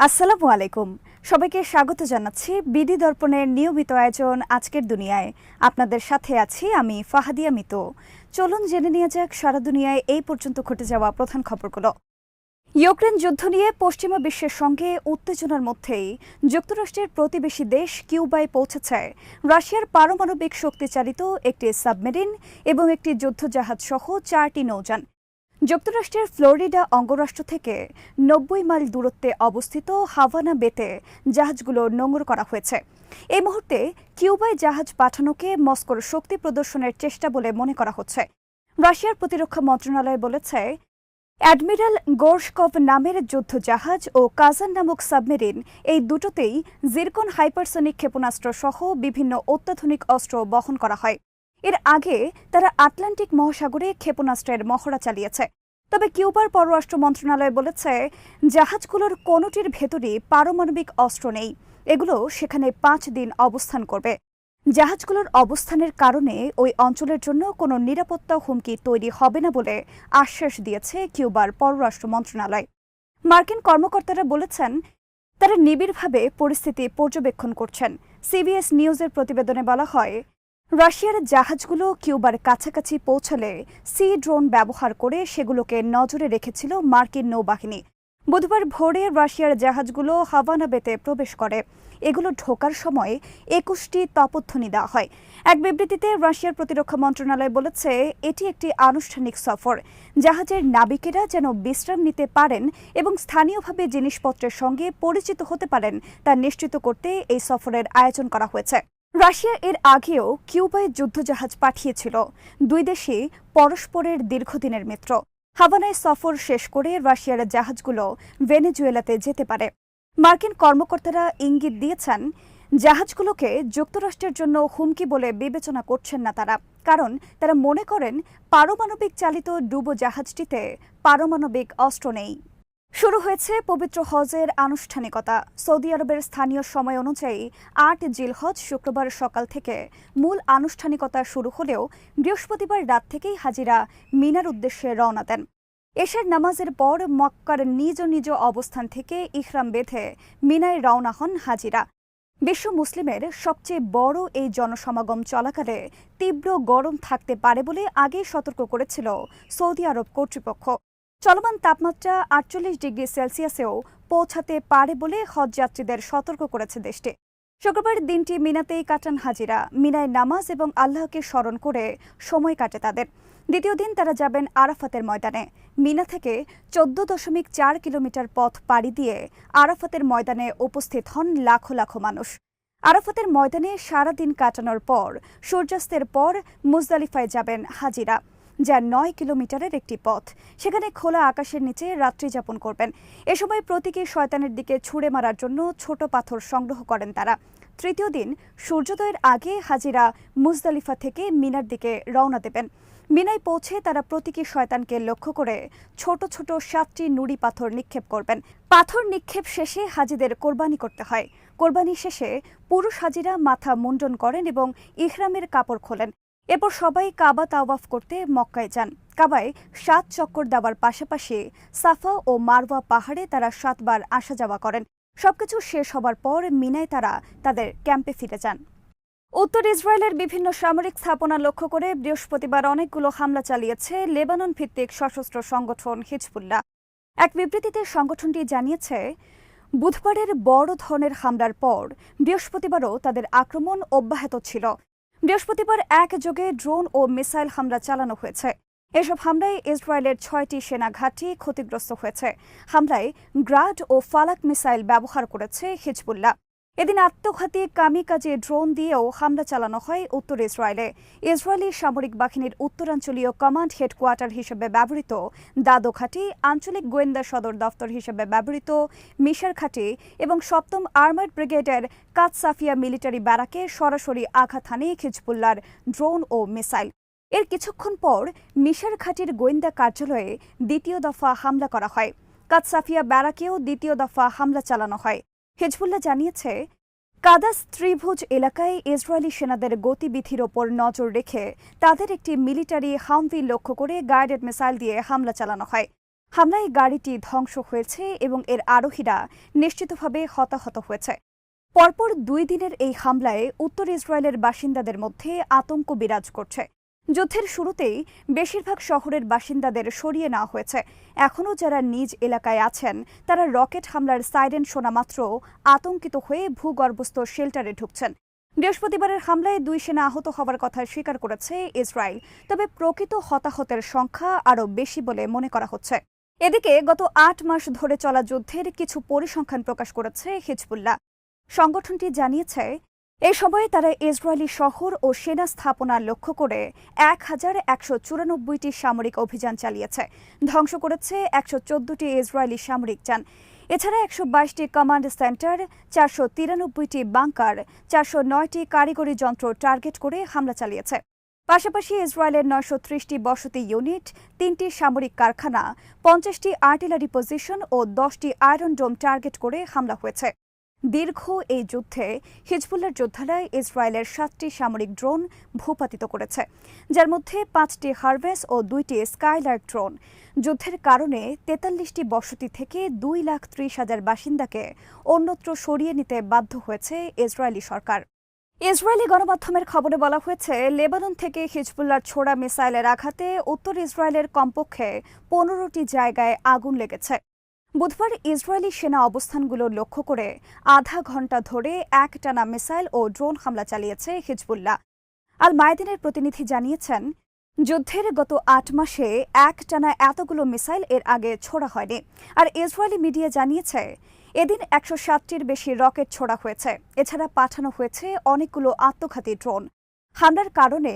আসসালামু আলাইকুম। সবাইকে স্বাগত জানাচ্ছি বিডি দর্পণের নিয়মিত আয়োজন আজকের দুনিয়ায়। আপনাদের সাথে আছি আমি ফাহাদিয়া মিতু। চলুন জেনে নেওয়া যাক সারা দুনিয়ায় এই পর্যন্ত ঘটে যাওয়া প্রধান খবরগুলো। ইউক্রেন যুদ্ধ নিয়ে পশ্চিমা বিশ্বের সঙ্গে উত্তেজনার মধ্যেই যুক্তরাষ্ট্রের প্রতিবেশী দেশ কিউবায় পৌঁছেছে রাশিয়ার পারমাণবিক শক্তিচালিত একটি সাবমেরিন এবং একটি যুদ্ধজাহাজ সহ 4টি নৌযান। যুক্তরাষ্ট্রের ফ্লোরিডা অঙ্গরাষ্ট্র থেকে 90 মাইল দূরত্বে অবস্থিত হাভানা বেতে জাহাজগুলো নোঙর করা হয়েছে। এই মুহূর্তে কিউবায় জাহাজ পাঠানোকে মস্কোর শক্তি প্রদর্শনের চেষ্টা বলে মনে করা হচ্ছে। রাশিয়ার প্রতিরক্ষা মন্ত্রণালয় বলেছে, অ্যাডমিরাল গোর্শকভ নামের যুদ্ধজাহাজ ও কাজান নামক সাবমেরিন এই দুটোতেই জিরকন হাইপারসনিক ক্ষেপণাস্ত্র সহ বিভিন্ন অত্যাধুনিক অস্ত্র বহন করা হয়। এর আগে তারা আটলান্টিক মহাসাগরে ক্ষেপণাস্ত্রের মহড়া চালিয়েছে। তবে কিউবার পররাষ্ট্র মন্ত্রণালয় বলেছে, জাহাজগুলোর কোনোটির ভেতরই পারমাণবিক অস্ত্র নেই। এগুলো সেখানে 5 দিন অবস্থান করবে। জাহাজগুলোর অবস্থানের কারণে ওই অঞ্চলের জন্য কোনো নিরাপত্তা হুমকি তৈরি হবে না বলে আশ্বাস দিয়েছে কিউবার পররাষ্ট্র মন্ত্রণালয়। মার্কিন কর্মকর্তারা বলেছেন, তারা নিবিড়ভাবে পরিস্থিতি পর্যবেক্ষণ করছেন। সিবিএস নিউজের প্রতিবেদনে বলা হয়, রাশিয়ার জাহাজগুলো কিউবার কাছাকাছি পৌঁছালে সি ড্রোন ব্যবহার করে সেগুলোকে নজরে রেখেছিল মার্কিন নৌবাহিনী। বুধবার ভোরে রাশিয়ার জাহাজগুলো হাভানা বেতে প্রবেশ করে। এগুলো ঢোকার সময় 21টি তপধ্বনি দেওয়া হয়। এক বিবৃতিতে রাশিয়ার প্রতিরক্ষা মন্ত্রণালয় বলেছে, এটি একটি আনুষ্ঠানিক সফর। জাহাজের নাবিকেরা যেন বিশ্রাম নিতে পারেন এবং স্থানীয়ভাবে জিনিসপত্রের সঙ্গে পরিচিত হতে পারেন তা নিশ্চিত করতে এই সফরের আয়োজন করা হয়েছে। রাশিয়া এর আগেও কিউবায় যুদ্ধজাহাজ পাঠিয়েছিল। দুই দেশই পরস্পরের দীর্ঘদিনের মিত্র। হাভানায় সফর শেষ করে রাশিয়ার জাহাজগুলো ভেনেজুয়েলাতে যেতে পারে। মার্কিন কর্মকর্তারা ইঙ্গিত দিয়েছেন, জাহাজগুলোকে যুক্তরাষ্ট্রের জন্য হুমকি বলে বিবেচনা করছেন না তারা, কারণ তারা মনে করেন পারমাণবিক চালিত ডুবোজাহাজটিতে পারমাণবিক অস্ত্র নেই। শুরু হয়েছে পবিত্র হজের আনুষ্ঠানিকতা। সৌদি আরবের স্থানীয় সময় অনুযায়ী 8 জিলহজ শুক্রবার সকাল থেকে মূল আনুষ্ঠানিকতা শুরু হলেও বৃহস্পতিবার রাত থেকেই হাজিরা মিনার উদ্দেশ্যে রওনা দেন। এশার নামাজের পর মক্কার নিজ নিজ অবস্থান থেকে ইহরাম বেঁধে মিনায় রওনা হন হাজিরা। বিশ্ব মুসলিমের সবচেয়ে বড় এই জনসমাগম চলাকালে তীব্র গরম থাকতে পারে বলে আগেই সতর্ক করেছিল সৌদি আরব কর্তৃপক্ষ। চলমান তাপমাত্রা 48 ডিগ্রি সেলসিয়াসেও পৌঁছাতে পারে বলে হজযাত্রীদের সতর্ক করেছে দেশটি। শুক্রবার দিনটি মিনাতেই কাটান হাজিরা। মিনায় নামাজ এবং আল্লাহকে স্মরণ করে সময় কাটে তাদের। দ্বিতীয় দিন তারা যাবেন আরাফাতের ময়দানে। মিনা থেকে 14.4 কিলোমিটার পথ পাড়ি দিয়ে আরাফাতের ময়দানে উপস্থিত হন লাখো লাখো মানুষ। আরাফাতের ময়দানে সারাদিন কাটানোর পর সূর্যাস্তের পর মুজদালিফায় যাবেন হাজিরা, যা 9 কিলোমিটারের একটি পথ। সেখানে খোলা আকাশের নিচে রাত্রি যাপন করবেন। এ সময় প্রতীকী শয়তানের দিকে ছুঁড়ে মারার জন্য ছোট পাথর সংগ্রহ করেন তারা। তৃতীয় দিন সূর্যোদয়ের আগে হাজিরা মুজদালিফা থেকে মিনার দিকে রওনা দেবেন। মিনায় পৌঁছে তারা প্রতীকী শয়তানকে লক্ষ্য করে ছোট ছোট 7টি নুড়ি পাথর নিক্ষেপ করবেন। পাথর নিক্ষেপ শেষে হাজিদের কোরবানি করতে হয়। কোরবানি শেষে পুরুষ হাজিরা মাথা মুন্ডন করেন এবং ইহরামের কাপড় খোলেন। এরপর সবাই কাবা তাওয়াফ করতে মক্কায় যান। কাবায় 7 চক্কর দেওয়ার পাশাপাশি সাফা ও মারওয়া পাহাড়ে তারা 7 বার আসা যাওয়া করেন। সবকিছু শেষ হবার পর মিনায় তারা তাদের ক্যাম্পে ফিরে যান। উত্তর ইসরায়েলের বিভিন্ন সামরিক স্থাপনা লক্ষ্য করে বৃহস্পতিবার অনেকগুলো হামলা চালিয়েছে লেবানন ভিত্তিক সশস্ত্র সংগঠন হিজবুল্লাহ। এক বিবৃতিতে সংগঠনটি জানিয়েছে, বুধবারের বড় ধরনের হামলার পর বৃহস্পতিবারও তাদের আক্রমণ অব্যাহত ছিল। বৃহস্পতিবার একযোগে ড্রোন ও মিসাইল হামলা চালানো হয়েছে। এসব হামলায় ইসরায়েলের 6টি সেনা ঘাঁটি ক্ষতিগ্রস্ত হয়েছে। হামলায় গ্রাড ও ফালাক মিসাইল ব্যবহার করেছে হিজবুল্লাহ। এদিন আত্মঘাতী কামিকাজে ড্রোন দিয়েও হামলা চালানো হয় উত্তর ইসরায়েলে। ইসরায়েলি সামরিক বাহিনীর উত্তরাঞ্চলীয় কমান্ড হেডকোয়ার্টার হিসেবে ব্যবহৃত দাদো ঘাঁটি, আঞ্চলিক গোয়েন্দা সদর দফতর হিসেবে ব্যবহৃত মিশার ঘাঁটি এবং 7ম আর্মার্ড ব্রিগেডের কাতসাফিয়া মিলিটারি ব্যারাকে সরাসরি আঘাত হানে হিজবুল্লাহর ড্রোন ও মিসাইল। এর কিছুক্ষণ পর মিশার ঘাঁটির গোয়েন্দা কার্যালয়ে দ্বিতীয় দফা হামলা করা হয়। কাতসাফিয়া ব্যারাকেও দ্বিতীয় দফা হামলা চালানো হয়। হিজবুল্লাহ জানিয়েছে, কাদাস ত্রিভুজ এলাকায় ইসরায়েলি সেনাদের গতিবিধির ওপর নজর রেখে তাদের একটি মিলিটারি হামভি লক্ষ্য করে গাইডেড মিসাইল দিয়ে হামলা চালানো হয়। হামলায় গাড়িটি ধ্বংস হয়েছে এবং এর আরোহীরা নিশ্চিতভাবে হতাহত হয়েছে। পরপর 2 দিনের এই হামলায় উত্তর ইসরায়েলের বাসিন্দাদের মধ্যে আতঙ্ক বিরাজ করছে। যুদ্ধের শুরুতেই বেশিরভাগ শহরের বাসিন্দাদের সরিয়ে নেওয়া হয়েছে। এখনও যারা নিজ এলাকায় আছেন তারা রকেট হামলার সাইরেন শোনা মাত্র আতঙ্কিত হয়ে ভূগর্ভস্থ শেল্টারে ঢুকছেন। বৃহস্পতিবারের হামলায় 2 সেনা আহত হওয়ার কথা স্বীকার করেছে ইসরায়েল, তবে প্রকৃত হতাহতের সংখ্যা আরও বেশি বলে মনে করা হচ্ছে। এদিকে গত 8 মাস ধরে চলা যুদ্ধের কিছু পরিসংখ্যান প্রকাশ করেছে হিজবুল্লাহ। সংগঠনটি জানিয়েছে এই সময়ে তারা ইসরায়েলি শহর ও সেনা স্থাপনা লক্ষ্য করে 1194টি সামরিক অভিযান চালিয়েছে, ধ্বংস করেছে 114টি ইসরায়েলি সামরিক যান। এছাড়া 122টি কমান্ড সেন্টার, 493টি বাংকার, 409টি কারিগরি যন্ত্র টার্গেট করে হামলা চালিয়েছে। পাশাপাশি ইসরায়েলের 930টি বসতি ইউনিট, 3টি সামরিক কারখানা, 50টি আর্টিলারি পজিশন ও 10টি আয়রন ডোম টার্গেট করে হামলা হয়েছে। দীর্ঘ এই যুদ্ধে হিজবুল্লাহর যোদ্ধারা ইসরায়েলের 7টি সামরিক ড্রোন ভূপাতিত করেছে, যার মধ্যে 5টি হারভেস ও 2টি স্কাইলার্ক ড্রোন। যুদ্ধের কারণে 43টি বসতি থেকে 2,30,000 বাসিন্দাকে অন্যত্র সরিয়ে নিতে বাধ্য হয়েছে ইসরায়েলি সরকার। ইসরায়েলি গণমাধ্যমের খবরে বলা হয়েছে, লেবানন থেকে হিজবুল্লাহর ছোড়া মিসাইলের আঘাতে উত্তর ইসরায়েলের কমপক্ষে 15টি জায়গায় আগুন লেগেছে। বুধবার ইসরায়েলি সেনা অবস্থানগুলো লক্ষ্য করে আধা ঘণ্টা ধরে একটানা মিসাইল ও ড্রোন হামলা চালিয়েছে হিজবুল্লাহ। আল মায়াদিনের প্রতিনিধি জানিয়েছেন, যুদ্ধের গত 8 মাসে একটানা এতগুলো মিসাইল এর আগে ছোড়া হয়নি। আর ইসরায়েলি মিডিয়া জানিয়েছে, এদিন 107টির বেশি রকেট ছোড়া হয়েছে। এছাড়া পাঠানো হয়েছে অনেকগুলো আত্মঘাতী ড্রোন। হামলার কারণে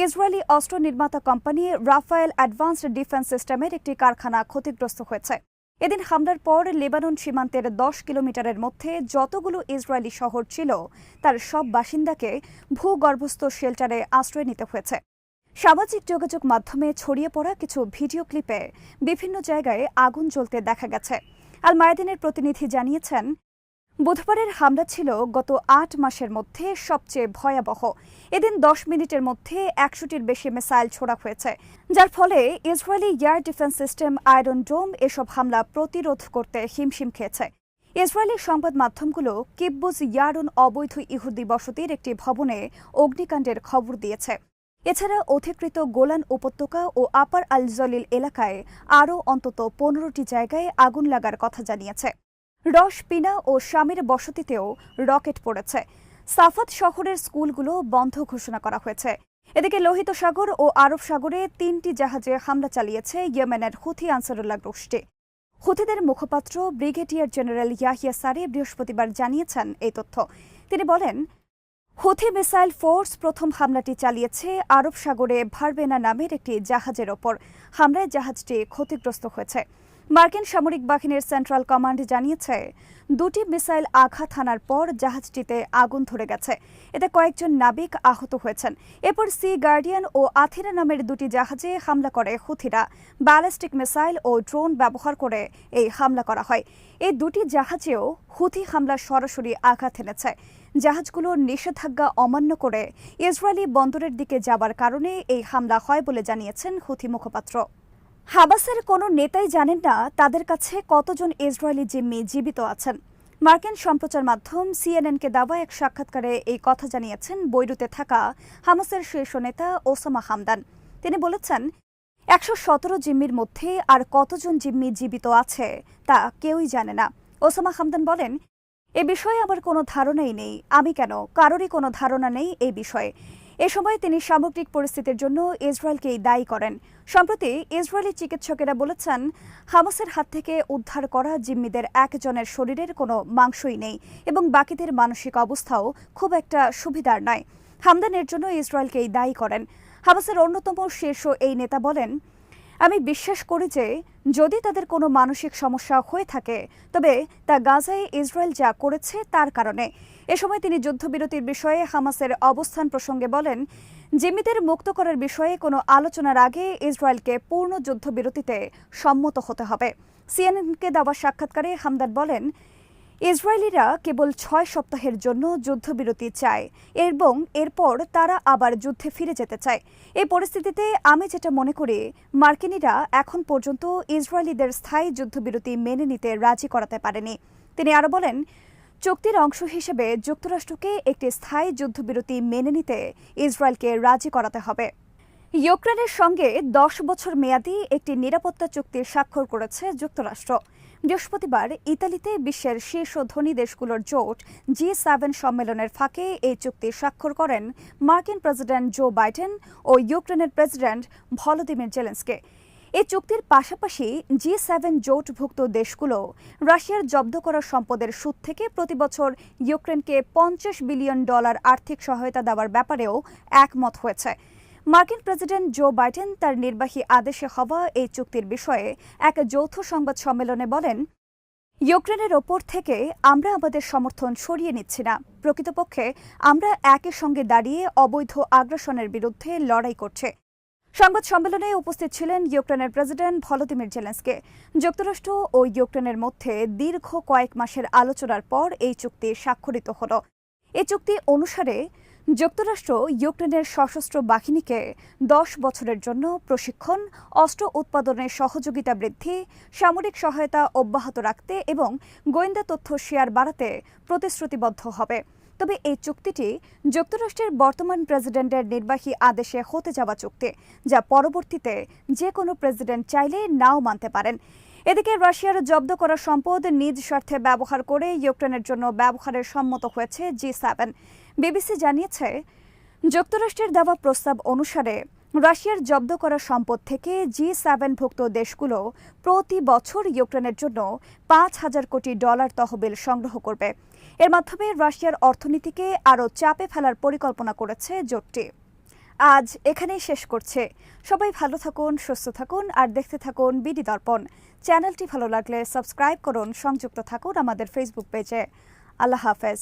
ইসরায়েলি অস্ত্র নির্মাতা কোম্পানি রাফায়েল অ্যাডভান্সড ডিফেন্স সিস্টেমের একটি কারখানা ক্ষতিগ্রস্ত হয়েছে। এদিন হামলার পর লেবানন সীমান্তের 10 কিলোমিটারের মধ্যে যতগুলো ইসরায়েলি শহর ছিল তার সব বাসিন্দাকে ভূগর্ভস্থ শেল্টারে আশ্রয় নিতে হয়েছে। সামাজিক যোগাযোগ মাধ্যমে ছড়িয়ে পড়া কিছু ভিডিও ক্লিপে বিভিন্ন জায়গায় আগুন জ্বলতে দেখা গেছে। আল মায়াদিনের প্রতিনিধি জানিয়েছেন, বুধবারের হামলা ছিল গত 8 মাসের মধ্যে সবচেয়ে ভয়াবহ। এদিন 10 মিনিটের মধ্যে 100টির বেশি মিসাইল ছোড়া হয়েছে, যার ফলে Israeli air defence system iron dome এসব হামলা প্রতিরোধ করতে হিমশিম খেয়েছে। ইসরায়েলি সংবাদ মাধ্যমগুলো কিব্বুজ ইয়ারুন অবৈধ ইহুদি বসতির একটি ভবনে অগ্নিকাণ্ডের খবর দিয়েছে। এছাড়া অধিকৃত গোলান উপত্যকা ও আপার আল জলিল এলাকায় আরও অন্তত 15টি জায়গায় আগুন লাগার কথা জানিয়েছে। রশ পিনা ও শামির বসতিতেও রকেট পড়েছে। সাফাত শহরের স্কুলগুলো বন্ধ ঘোষণা করা হয়েছে। এদিকে লোহিত সাগর ও আরব সাগরে 3টি জাহাজে হামলা চালিয়েছে ইয়েমেনের হুথি আনসারুল্লাহ গোষ্ঠী। হুথিদের মুখপাত্র ব্রিগেডিয়ার জেনারেল ইয়াহিয়া সারি বৃহস্পতিবার জানিয়েছেন এই তথ্য। তিনি বলেন, হুথি মিসাইল ফোর্স প্রথম হামলাটি চালিয়েছে আরব সাগরে ভারবেনা নামের একটি জাহাজের ওপর। হামলায় জাহাজটি ক্ষতিগ্রস্ত হয়েছে। মার্কিন সামরিক বাহিনীর সেন্ট্রাল কমান্ড জানিয়েছে, 2টি মিসাইল আঘাত হানার পর জাহাজটিতে আগুন ধরে গেছে। এতে কয়েকজন নাবিক আহত হয়েছেন। এরপর সি গার্ডিয়ান ও আথিরা নামের 2টি জাহাজে হামলা করে হুথিরা। ব্যালিস্টিক মিসাইল ও ড্রোন ব্যবহার করে এই হামলা করা হয়। এই 2টি জাহাজেও হুথি হামলা সরাসরি আঘাত এনেছে। জাহাজগুলোর নিষেধাজ্ঞা অমান্য করে ইসরায়েলি বন্দরের দিকে যাবার কারণে এই হামলা হয় বলে জানিয়েছেন হুথি মুখপাত্র। হামাসের কোনো নেতাই জানেন না তাদের কাছে কতজন ইসরায়েলি জিম্মি জীবিত আছেন। মার্কিন সম্প্রচার মাধ্যম সিএনএনকে দেওয়া এক সাক্ষাৎকারে এই কথা জানিয়েছেন বৈরুতে থাকা হামাসের শীর্ষ নেতা ওসামা হামদান। তিনি বলেছেন, 117 জিম্মির মধ্যে আর কতজন জিম্মি জীবিত আছে তা কেউই জানে না। ওসামা হামদান বলেন, এ বিষয়ে আমার কোনো ধারণাই নেই। আমি কেন, কারোরই কোনো ধারণা নেই এই বিষয়ে। এ সময় তিনি সামগ্রিক পরিস্থিতির জন্য ইসরায়েলকেই দায়ী করেন। সম্প্রতি ইসরায়েলি চিকিৎসকেরা বলেছেন, হামাসের হাত থেকে উদ্ধার করা জিম্মিদের একজনের শরীরের কোনো মাংসই নেই এবং বাকিদের মানসিক অবস্থাও খুব একটা সুবিধার নয়। হামদানের জন্য ইসরায়েলকেই দায়ী করেন। হামাসের অন্যতম শীর্ষ এই নেতা বলেন, আমি বিশ্বাস করি যে যদি তাদের কোনো মানসিক সমস্যা হয়ে থাকে তবে তা গাজায় ইসরায়েল যা করেছে তার কারণে। এ সময় তিনি যুদ্ধবিরতির বিষয়ে হামাসের অবস্থান প্রসঙ্গে বলেন, জিম্মিদের মুক্ত করার বিষয়ে কোনো আলোচনার আগে ইসরায়েলকে পূর্ণ যুদ্ধবিরতিতে সম্মত হতে হবে। সিএনএনকে দেওয়া সাক্ষাৎকারে হামদান বলেন, ইসরায়েলিরা কেবল ৬ সপ্তাহের জন্য যুদ্ধবিরতি চায় এবং এরপর তারা আবার যুদ্ধে ফিরে যেতে চায়। এই পরিস্থিতিতে আমি যেটা মনে করি, মার্কিনিরা এখন পর্যন্ত ইসরায়েলিদের স্থায়ী যুদ্ধবিরতি মেনে নিতে রাজি করাতে পারেনি। তিনি আরও বলেন, চুক্তির অংশ হিসেবে যুক্তরাষ্ট্রকে একটি স্থায়ী যুদ্ধবিরতি মেনে নিতে ইসরায়েলকে রাজি করাতে হবে। ইউক্রেনের সঙ্গে ১০ বছর মেয়াদী একটি নিরাপত্তা চুক্তি স্বাক্ষর করেছে যুক্তরাষ্ট্র। বৃহস্পতিবার ইতালিতে বিশ্বের শীর্ষ ধনী দেশগুলোর জোট G7 সম্মেলনের ফাঁকে এই চুক্তি স্বাক্ষর করেন মার্কিন প্রেসিডেন্ট জো বাইডেন ও ইউক্রেনের প্রেসিডেন্ট ভলোদিমির জেলেনস্কি। এই চুক্তির পাশাপাশি G7 জোটভুক্ত দেশগুলো রাশিয়ার জব্দ করা সম্পদের সুদ থেকে প্রতি বছর ইউক্রেনকে $50 বিলিয়ন আর্থিক সহায়তা দেওয়ার ব্যাপারেও একমত হয়েছে। মার্কিন প্রেসিডেন্ট জো বাইডেন তার নির্বাহী আদেশে হওয়া এই চুক্তির বিষয়ে এক যৌথ সংবাদ সম্মেলনে বলেন, ইউক্রেনের ওপর থেকে আমরা আমাদের সমর্থন সরিয়ে নিচ্ছি না। প্রকৃতপক্ষে আমরা একই সঙ্গে দাঁড়িয়ে অবৈধ আগ্রাসনের বিরুদ্ধে লড়াই করছি। সংবাদ সম্মেলনে উপস্থিত ছিলেন ইউক্রেনের প্রেসিডেন্ট ভলোদিমির জেলেনস্কি। যুক্তরাষ্ট্র ও ইউক্রেনের মধ্যে দীর্ঘ কয়েক মাসের আলোচনার পর এই চুক্তি স্বাক্ষরিত হল। এই চুক্তি অনুসারে যুক্তরাষ্ট্র ইউক্রেনের সশস্ত্র বাহিনীকে ১০ বছরের জন্য প্রশিক্ষণ, অস্ত্র উৎপাদনে সহযোগিতা বৃদ্ধি, সামরিক সহায়তা অব্যাহত রাখতে এবং গোয়েন্দা তথ্য শেয়ার বাড়াতে প্রতিশ্রুতিবদ্ধ হবে। তবে এই চুক্তিটি যুক্তরাষ্ট্রের বর্তমান প্রেসিডেন্টের নির্বাহী আদেশে হতে যাওয়া চুক্তি, যা পরবর্তীতে যে কোনো প্রেসিডেন্ট চাইলে নাও মানতে পারেন। এদিকে রাশিয়ার জব্দ করা সম্পদ নিজ স্বার্থে ব্যবহার করে ইউক্রেনের জন্য ব্যবহারের সম্মত হয়েছে G7। বিবিসি জানিয়েছে, যুক্তরাষ্ট্রের দেওয়া প্রস্তাব অনুসারে রাশিয়ার জব্দ করা সম্পদ থেকে G7ভুক্ত দেশগুলো প্রতি বছর ইউক্রেনের জন্য $৫,০০০ কোটি তহবিল সংগ্রহ করবে। এর মাধ্যমে রাশিয়ার অর্থনীতিকে আরও চাপে ফেলার পরিকল্পনা করেছে জোটটি। আজ এখানেই শেষ করছে। সবাই ভালো থাকুন, সুস্থ থাকুন আর দেখতে থাকুন বিডি দর্পণ। চ্যানেলটি ভালো লাগলে সাবস্ক্রাইব করুন, সংযুক্ত থাকুন আমাদের ফেসবুক পেজে। আল্লাহ হাফেজ।